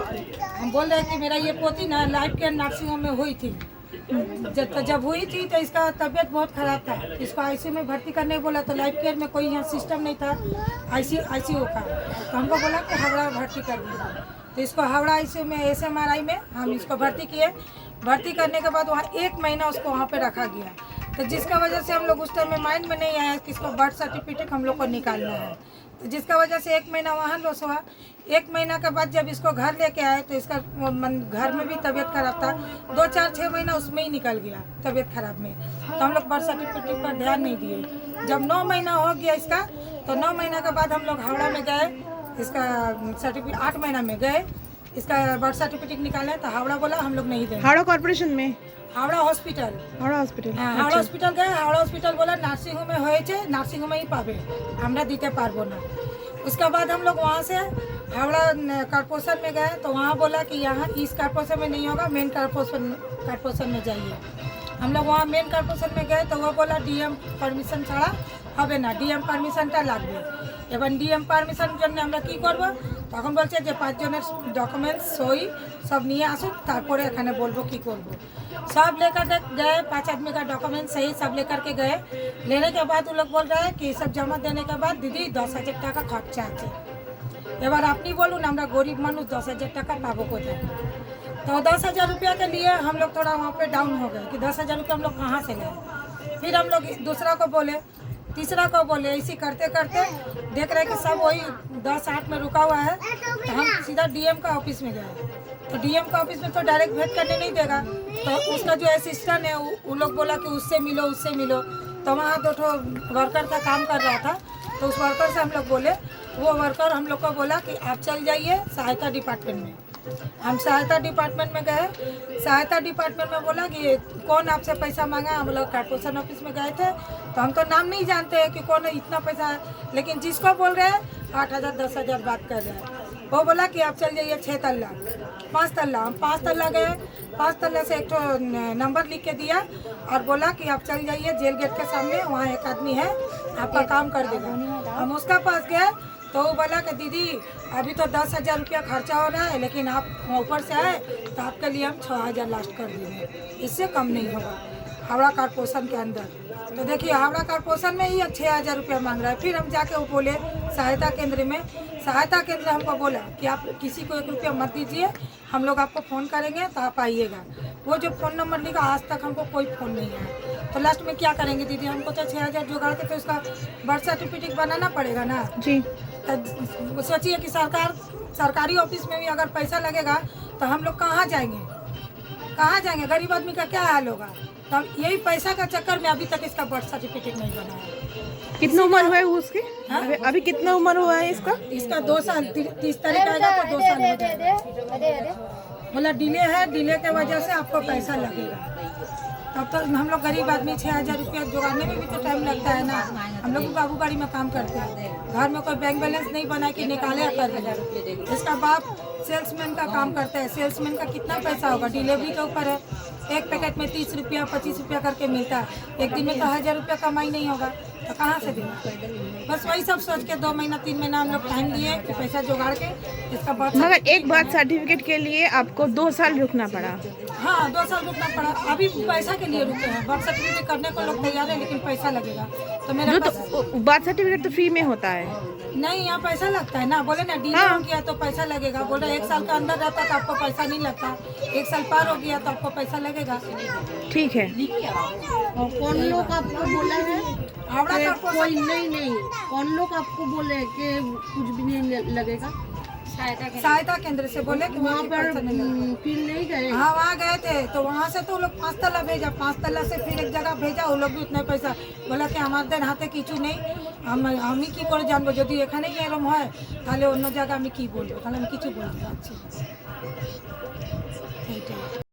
हम बोल रहे हैं कि मेरा ये पोती ना लाइफ केयर नर्सिंग होम में हुई थी। जब हुई थी तो इसका तबीयत बहुत ख़राब था। इसको आईसीयू में भर्ती करने को बोला तो लाइफ केयर में कोई यहाँ सिस्टम नहीं था आईसीयू का। तो हमको बोला कि हावड़ा भर्ती कर दीजिए। तो इसको हावड़ा आईसीयू में SMRI में हम इसको भर्ती किए। भर्ती करने के बाद वहाँ 1 महीना उसको वहाँ पे रखा गया। तो जिसका वजह से हम लोग उस टाइम में माइंड में नहीं आया कि इसको बर्थ सर्टिफिकेट हम लोग को निकालना है। तो जिसका वजह से 1 महीना वहाँ लॉस हुआ। 1 महीना के बाद जब इसको घर लेके आए तो इसका घर में भी तबीयत खराब था। 2, 4, 6 महीना उसमें ही निकल गया तबीयत खराब में। तो हम लोग बर्थ सर्टिफिकेट पर ध्यान नहीं दिए। जब 9 महीना हो गया इसका तो 9 महीना के बाद हम लोग हावड़ा में गए। इसका सर्टिफिकेट 8 महीना में गए इसका बर्थ सर्टिफिकेट निकालने। तो हावड़ा बोला हम लोग नहीं देंगे। हावड़ा कॉर्पोरेशन में हावड़ा हॉस्पिटल हावड़ा हॉस्पिटल गए। हावड़ा हॉस्पिटल बोला नार्सिंग होमे হয়েছে नार्सिंग होमे ही पाबे আমরা दिते पारबो ना। उसके बाद हम लोग वहाँ से हावड़ा कॉर्पोरेशन में गए तो वहाँ बोला कि यहाँ इस कॉर्पोरेशन में नहीं होगा, मेन कॉर्पोरेशन में जाइए। हम लोग वहाँ मेन कॉर्पोरेशन में गए तो वो बोला डीएम परमिशन छाड़ा হবে না, ডিএম পারমিশনটা লাগবে। এবার ডিএম পারমিশন জন্য আমরা কি করব? তখন বলছে যে 5 জনের ডকুমেন্টস সই सब নিয়ে আসুন, তারপরে এখানে বলবো কি করব। सब लेकर गए, 5 आदमी का डॉक्यूमेंट सही सब लेकर के गए। लेने के बाद वो लोग बोल रहे हैं कि सब जमा देने के बाद दीदी 10,000 টাকা খরচা আছে। এবার আপনি বলুন আমরা গরিব মানুষ 10,000 টাকা পাবো কোথায়? तो 10,000 रुपया के लिए हम लोग थोड़ा वहाँ पे डाउन हो गए कि 10,000 रुपया हम लोग कहाँ से लाए। फिर हम लोग दूसरा को बोले, तीसरा को बोले, इसी करते करते देख रहे कि सब वही 10-8 में रुका हुआ है। तो हम सीधा डीएम का ऑफिस में गए। तो डीएम का ऑफिस में तो डायरेक्ट भेंट करने नहीं देगा। तो उसका जो असिस्टेंट है वो लोग बोला कि उससे मिलो। तो वहाँ 2 वर्कर था काम कर रहा था। तो उस वर्कर से हम लोग बोले, वो वर्कर हम लोग को बोला कि आप चल जाइए सहायता डिपार्टमेंट में। हम सहायता डिपार्टमेंट में गए। सहायता डिपार्टमेंट में बोला कि कौन आपसे पैसा मांगा। हम लोग कॉर्पोरेशन ऑफिस में गए थे तो हम तो नाम नहीं जानते हैं कि कौन इतना पैसा है, लेकिन जिसको बोल रहे हैं 8,000 10,000 बात कर रहे हैं। वो बोला कि आप चल जाइए 6 तल्ला 5 तल्ला। हम 5 तल्ला गए। 5 तल्ला से एक नंबर लिख के दिया और बोला कि आप चल जाइए जेल गेट के सामने, वहाँ एक आदमी है आपका काम कर देगा। हम उसका पास गए तो वो बोला कि दीदी अभी तो 10,000 रुपया खर्चा हो रहा है, लेकिन आप ऊपर से आए तो आपके लिए हम 6,000 लास्ट कर देंगे, इससे कम नहीं होगा हावड़ा कॉर्पोरेशन के अंदर। तो देखिए हावड़ा कॉर्पोरेशन में ही 6,000 रुपया मांग रहा है। फिर हम जाके वो बोले सहायता केंद्र में। सहायता केंद्र हमको बोला कि आप किसी को 1 रुपया मत दीजिए, हम लोग आपको फ़ोन करेंगे तो आप आइएगा। वो जो फ़ोन नंबर लिखा आज तक हमको कोई फ़ोन नहीं आया। तो लास्ट में क्या करेंगे दीदी? हमको तो 6,000 जुगाड़ के तो उसका बर्थ सर्टिफिकेट बनाना पड़ेगा ना जी। तो सोचिए कि सरकारी ऑफिस में भी अगर पैसा लगेगा तो हम लोग कहाँ जाएंगे? गरीब आदमी का क्या हाल होगा? तो यही पैसा का चक्कर में अभी तक इसका बर्थ सर्टिफिकेट नहीं बना है। कितना उम्र हुआ है उसकी? अभी कितना उम्र हुआ है इसका? इसका 2 साल 30 तारीख आएगा तो 2 साल हो जाएगा। बोला डिले है, डिले के वजह से आपको पैसा लगेगा। तब तो हम लोग गरीब आदमी 6,000 रुपया जुगाड़ने में भी तो टाइम लगता है ना। हम लोग भी बाबूबाड़ी में काम करते हैं, घर में कोई बैंक बैलेंस नहीं बना कि निकाले कर दिया। इसका बाप सेल्समैन का काम करता है। सेल्समैन का कितना पैसा होगा? डिलीवरी के ऊपर है। एक पैकेट में 30 रुपया 25 रुपया करके मिलता है। एक दिन में तो 1,000 रुपया कमाई नहीं होगा तो कहाँ से देना? बस वही सब सोच के 2 महीना 3 महीना हम लोग टाइम दिए कि पैसा जुगाड़ के इसका बर्थ। मगर एक बर्थ सर्टिफिकेट के लिए आपको 2 साल रुकना पड़ा। हाँ 2 साल रुकना पड़ा। अभी पैसा के लिए रुके हैं। बर्थ सर्टिफिकेट करने को लोग तैयार है, लेकिन पैसा लगेगा। तो मेरा बर्थ सर्टिफिकेट तो फ्री में होता है। नहीं, यहाँ पैसा लगता है ना। बोले ना डिले हो गया तो पैसा लगेगा। बोल रहे 1 साल का अंदर रहता तो आपको पैसा नहीं लगता, 1 साल पार हो गया तो आपको पैसा लगेगा। ठीक है। और कौन लोग आपको बोला है? हावड़ा का कोई नहीं कौन लोग आपको बोले कि कुछ भी नहीं लगेगा? सहायता केंद्र से बोले कि वहाँ पर फिर नहीं गए? हाँ वहाँ गए थे तो वहाँ से तो लोग 5 तल्ला भेजा। 5 तल्ला से फिर एक जगह भेजा, वो लोग भी उतना पैसा बोला कि हमारे हाथे किचू नहीं, আমি কি করে জানবো যদি এখানে কি এরকম হয় তাহলে অন্য জায়গায় আমি কি বলবো, তাহলে আমি কিছু বলতে পারছি না। এইটাই।